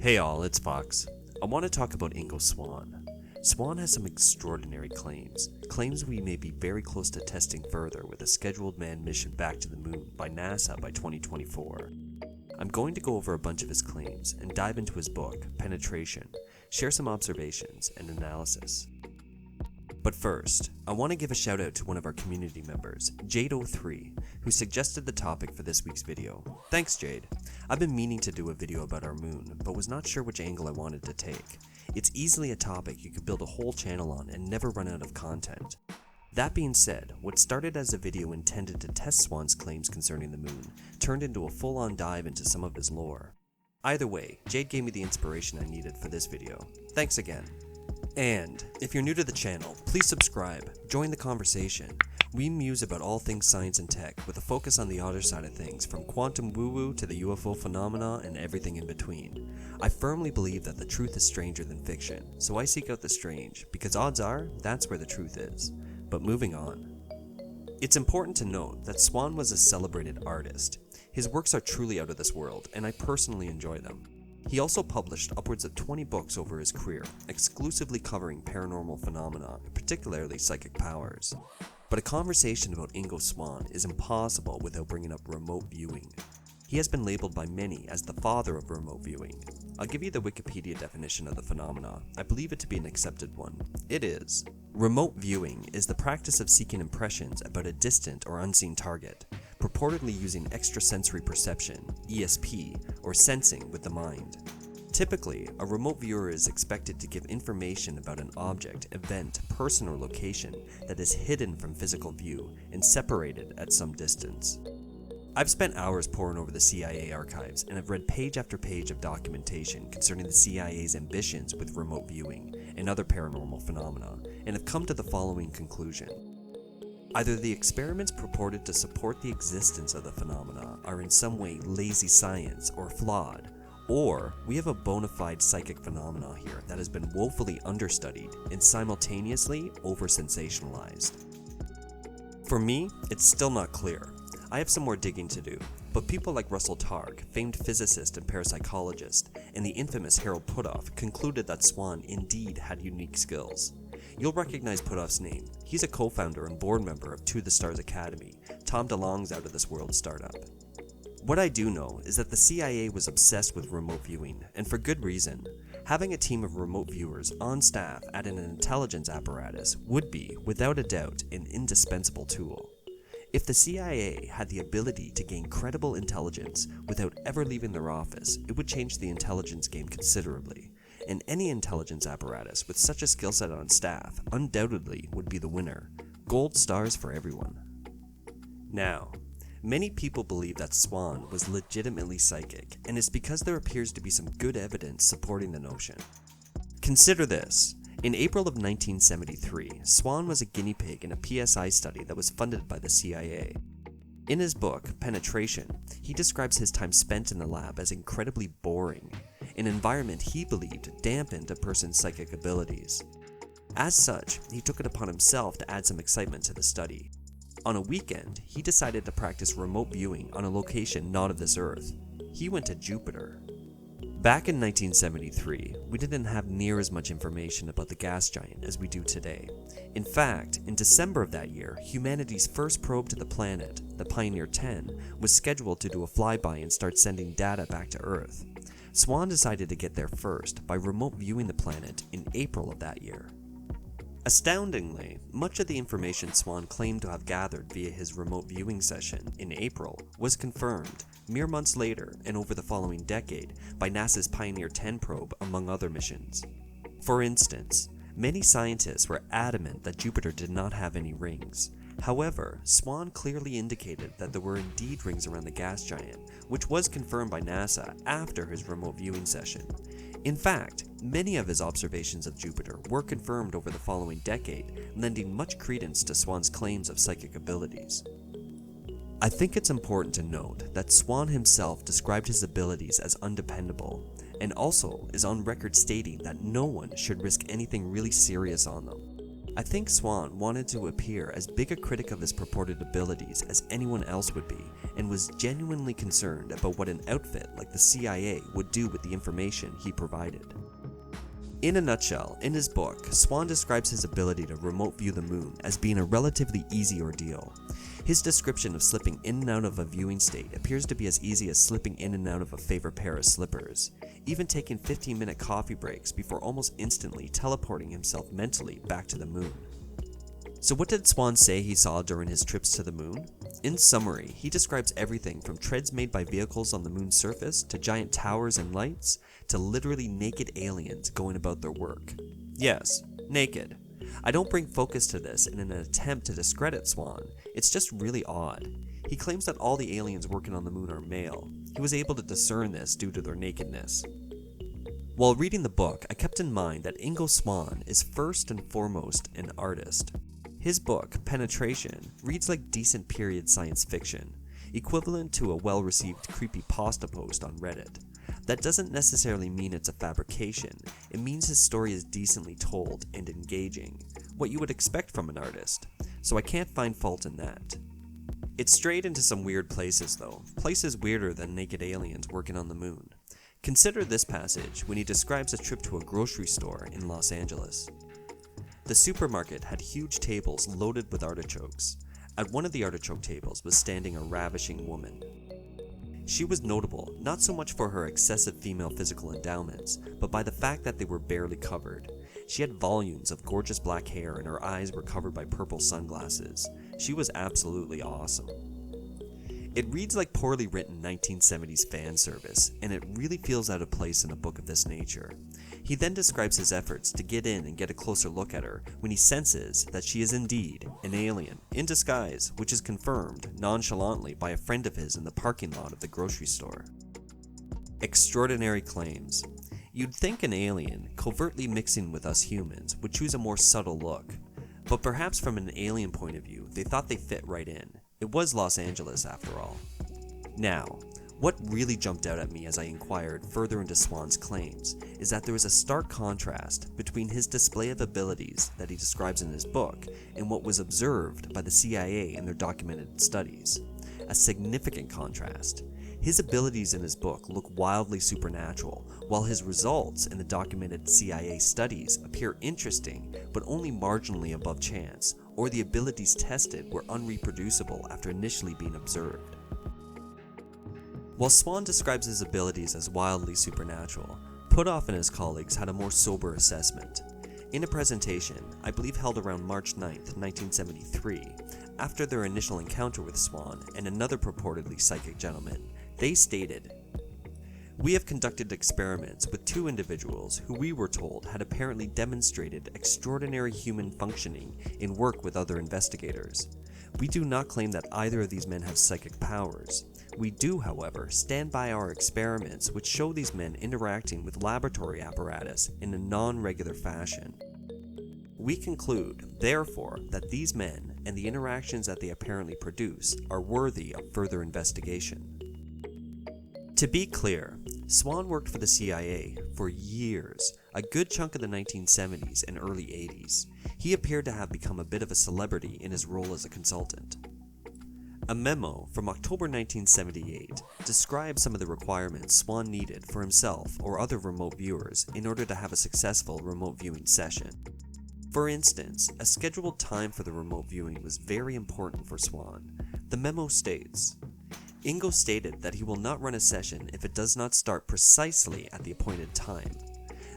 Hey all, it's Fox. I want to talk about Ingo Swann. Swann has some extraordinary claims we may be very close to testing further with a scheduled manned mission back to the moon by NASA by 2024. I'm going to go over a bunch of his claims and dive into his book, Penetration, share some observations and analysis. But first, I want to give a shout out to one of our community members, Jade03, who suggested the topic for this week's video. Thanks, Jade. I've been meaning to do a video about our moon, but was not sure which angle I wanted to take. It's easily a topic you could build a whole channel on and never run out of content. That being said, what started as a video intended to test Swann's claims concerning the moon turned into a full-on dive into some of his lore. Either way, Jade gave me the inspiration I needed for this video. Thanks again. And if you're new to the channel, please subscribe, join the conversation. We muse about all things science and tech with a focus on the other side of things, from quantum woo-woo to the UFO phenomena and everything in between. I firmly believe that the truth is stranger than fiction, so I seek out the strange, because odds are, that's where the truth is. But moving on. It's important to note that Swann was a celebrated artist. His works are truly out of this world, and I personally enjoy them. He also published upwards of 20 books over his career, exclusively covering paranormal phenomena, particularly psychic powers. But a conversation about Ingo Swann is impossible without bringing up remote viewing. He has been labeled by many as the father of remote viewing. I'll give you the Wikipedia definition of the phenomena. I believe it to be an accepted one. It is: remote viewing is the practice of seeking impressions about a distant or unseen target, purportedly using extrasensory perception, ESP, or sensing with the mind. Typically, a remote viewer is expected to give information about an object, event, person, or location that is hidden from physical view and separated at some distance. I've spent hours poring over the CIA archives and have read page after page of documentation concerning the CIA's ambitions with remote viewing and other paranormal phenomena, and have come to the following conclusion. Either the experiments purported to support the existence of the phenomena are in some way lazy science or flawed, or we have a bona fide psychic phenomena here that has been woefully understudied and simultaneously over-sensationalized. For me, it's still not clear. I have some more digging to do, but people like Russell Targ, famed physicist and parapsychologist, and the infamous Harold Puthoff concluded that Swann indeed had unique skills. You'll recognize Puthoff's name. He's a co-founder and board member of To the Stars Academy, Tom DeLonge's out-of-this-world startup. What I do know is that the CIA was obsessed with remote viewing, and for good reason. Having a team of remote viewers on staff at an intelligence apparatus would be, without a doubt, an indispensable tool. If the CIA had the ability to gain credible intelligence without ever leaving their office, it would change the intelligence game considerably, and any intelligence apparatus with such a skill set on staff undoubtedly would be the winner. Gold stars for everyone. Now, many people believe that Swann was legitimately psychic, and it's because there appears to be some good evidence supporting the notion. Consider this. In April of 1973, Swann was a guinea pig in a PSI study that was funded by the CIA. In his book, Penetration, he describes his time spent in the lab as incredibly boring, an environment he believed dampened a person's psychic abilities. As such, he took it upon himself to add some excitement to the study. On a weekend, he decided to practice remote viewing on a location not of this Earth. He went to Jupiter. Back in 1973, we didn't have near as much information about the gas giant as we do today. In fact, in December of that year, humanity's first probe to the planet, the Pioneer 10, was scheduled to do a flyby and start sending data back to Earth. Swann decided to get there first by remote viewing the planet in April of that year. Astoundingly, much of the information Swann claimed to have gathered via his remote viewing session in April was confirmed mere months later and over the following decade by NASA's Pioneer 10 probe, among other missions. For instance, many scientists were adamant that Jupiter did not have any rings. However, Swann clearly indicated that there were indeed rings around the gas giant, which was confirmed by NASA after his remote viewing session. In fact, many of his observations of Jupiter were confirmed over the following decade, lending much credence to Swann's claims of psychic abilities. I think it's important to note that Swann himself described his abilities as undependable, and also is on record stating that no one should risk anything really serious on them. I think Swann wanted to appear as big a critic of his purported abilities as anyone else would be, and was genuinely concerned about what an outfit like the CIA would do with the information he provided. In a nutshell, in his book, Swann describes his ability to remote view the moon as being a relatively easy ordeal. His description of slipping in and out of a viewing state appears to be as easy as slipping in and out of a favorite pair of slippers, even taking 15-minute coffee breaks before almost instantly teleporting himself mentally back to the moon. So what did Swann say he saw during his trips to the moon? In summary, he describes everything from treads made by vehicles on the moon's surface to giant towers and lights to literally naked aliens going about their work. Yes, naked. I don't bring focus to this in an attempt to discredit Swann, it's just really odd. He claims that all the aliens working on the moon are male. He was able to discern this due to their nakedness. While reading the book, I kept in mind that Ingo Swann is first and foremost an artist. His book, Penetration, reads like decent period science fiction, equivalent to a well-received creepypasta post on Reddit. That doesn't necessarily mean it's a fabrication, it means his story is decently told and engaging, what you would expect from an artist, so I can't find fault in that. It strayed into some weird places though, places weirder than naked aliens working on the moon. Consider this passage when he describes a trip to a grocery store in Los Angeles. The supermarket had huge tables loaded with artichokes. At one of the artichoke tables was standing a ravishing woman. She was notable not so much for her excessive female physical endowments, but by the fact that they were barely covered. She had volumes of gorgeous black hair and her eyes were covered by purple sunglasses. She was absolutely awesome. It reads like poorly written 1970s fan service, and it really feels out of place in a book of this nature. He then describes his efforts to get in and get a closer look at her when he senses that she is indeed an alien in disguise, which is confirmed nonchalantly by a friend of his in the parking lot of the grocery store. Extraordinary claims. You'd think an alien, covertly mixing with us humans, would choose a more subtle look, but perhaps from an alien point of view, they thought they fit right in. It was Los Angeles after all. Now, what really jumped out at me as I inquired further into Swann's claims is that there is a stark contrast between his display of abilities that he describes in his book and what was observed by the CIA in their documented studies. A significant contrast. His abilities in his book look wildly supernatural, while his results in the documented CIA studies appear interesting but only marginally above chance, or the abilities tested were unreproducible after initially being observed. While Swann describes his abilities as wildly supernatural, Puthoff and his colleagues had a more sober assessment. In a presentation, I believe held around March 9, 1973, after their initial encounter with Swann and another purportedly psychic gentleman, they stated, "We have conducted experiments with two individuals who we were told had apparently demonstrated extraordinary human functioning in work with other investigators. We do not claim that either of these men have psychic powers. We do, however, stand by our experiments which show these men interacting with laboratory apparatus in a non-regular fashion. We conclude, therefore, that these men and the interactions that they apparently produce are worthy of further investigation." To be clear, Swann worked for the CIA for years, a good chunk of the 1970s and early 80s. He appeared to have become a bit of a celebrity in his role as a consultant. A memo from October 1978 describes some of the requirements Swann needed for himself or other remote viewers in order to have a successful remote viewing session. For instance, a scheduled time for the remote viewing was very important for Swann. The memo states, "Ingo stated that he will not run a session if it does not start precisely at the appointed time."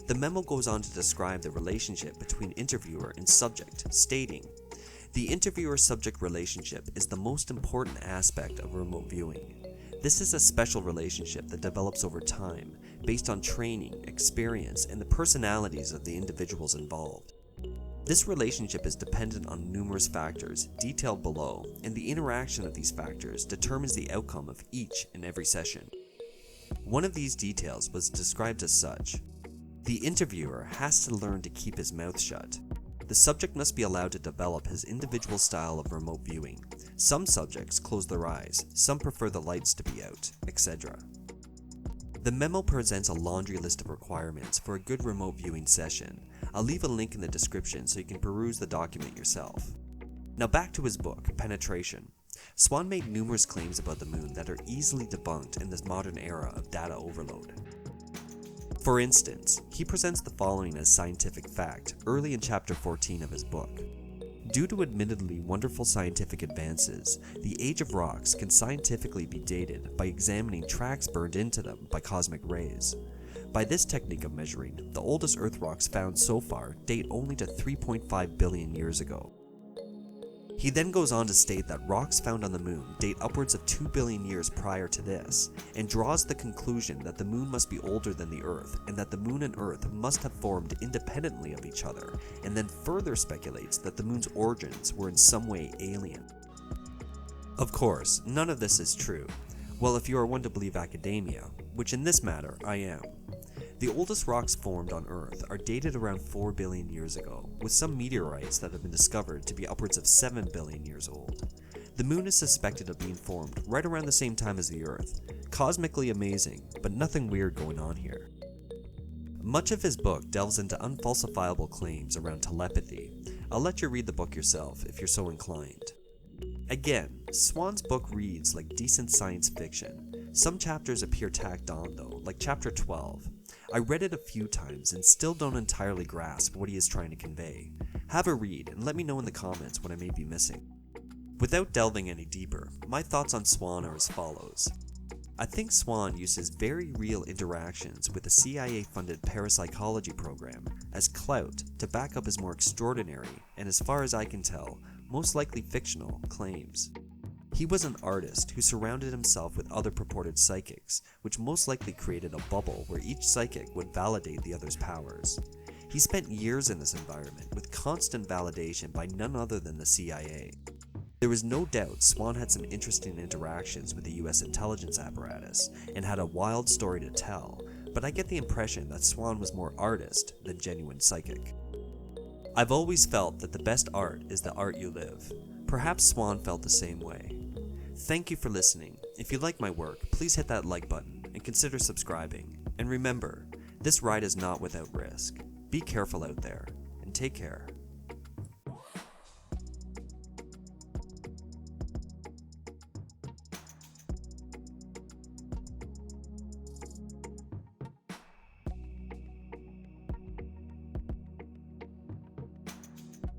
The memo goes on to describe the relationship between interviewer and subject, stating, "The interviewer-subject relationship is the most important aspect of remote viewing. This is a special relationship that develops over time, based on training, experience, and the personalities of the individuals involved. This relationship is dependent on numerous factors, detailed below, and the interaction of these factors determines the outcome of each and every session." One of these details was described as such: "The interviewer has to learn to keep his mouth shut. The subject must be allowed to develop his individual style of remote viewing. Some subjects close their eyes, some prefer the lights to be out, etc." The memo presents a laundry list of requirements for a good remote viewing session. I'll leave a link in the description so you can peruse the document yourself. Now back to his book, Penetration. Swann made numerous claims about the moon that are easily debunked in this modern era of data overload. For instance, he presents the following as scientific fact early in chapter 14 of his book. Due to admittedly wonderful scientific advances, the age of rocks can scientifically be dated by examining tracks burned into them by cosmic rays. By this technique of measuring, the oldest Earth rocks found so far date only to 3.5 billion years ago. He then goes on to state that rocks found on the moon date upwards of 2 billion years prior to this, and draws the conclusion that the moon must be older than the Earth, and that the moon and Earth must have formed independently of each other, and then further speculates that the moon's origins were in some way alien. Of course, none of this is true. Well, if you are one to believe academia, which in this matter I am. The oldest rocks formed on Earth are dated around 4 billion years ago, with some meteorites that have been discovered to be upwards of 7 billion years old. The moon is suspected of being formed right around the same time as the Earth. Cosmically amazing, but nothing weird going on here. Much of his book delves into unfalsifiable claims around telepathy. I'll let you read the book yourself if you're so inclined. Again, Swann's book reads like decent science fiction. Some chapters appear tacked on though, like chapter 12. I read it a few times and still don't entirely grasp what he is trying to convey. Have a read and let me know in the comments what I may be missing. Without delving any deeper, my thoughts on Swann are as follows. I think Swann uses very real interactions with the CIA-funded parapsychology program as clout to back up his more extraordinary, and as far as I can tell, most likely fictional, claims. He was an artist who surrounded himself with other purported psychics, which most likely created a bubble where each psychic would validate the other's powers. He spent years in this environment with constant validation by none other than the CIA. There was no doubt Swann had some interesting interactions with the US intelligence apparatus and had a wild story to tell, but I get the impression that Swann was more artist than genuine psychic. I've always felt that the best art is the art you live. Perhaps Swann felt the same way. Thank you for listening. If you like my work, please hit that like button and consider subscribing. And remember, this ride is not without risk. Be careful out there, and take care.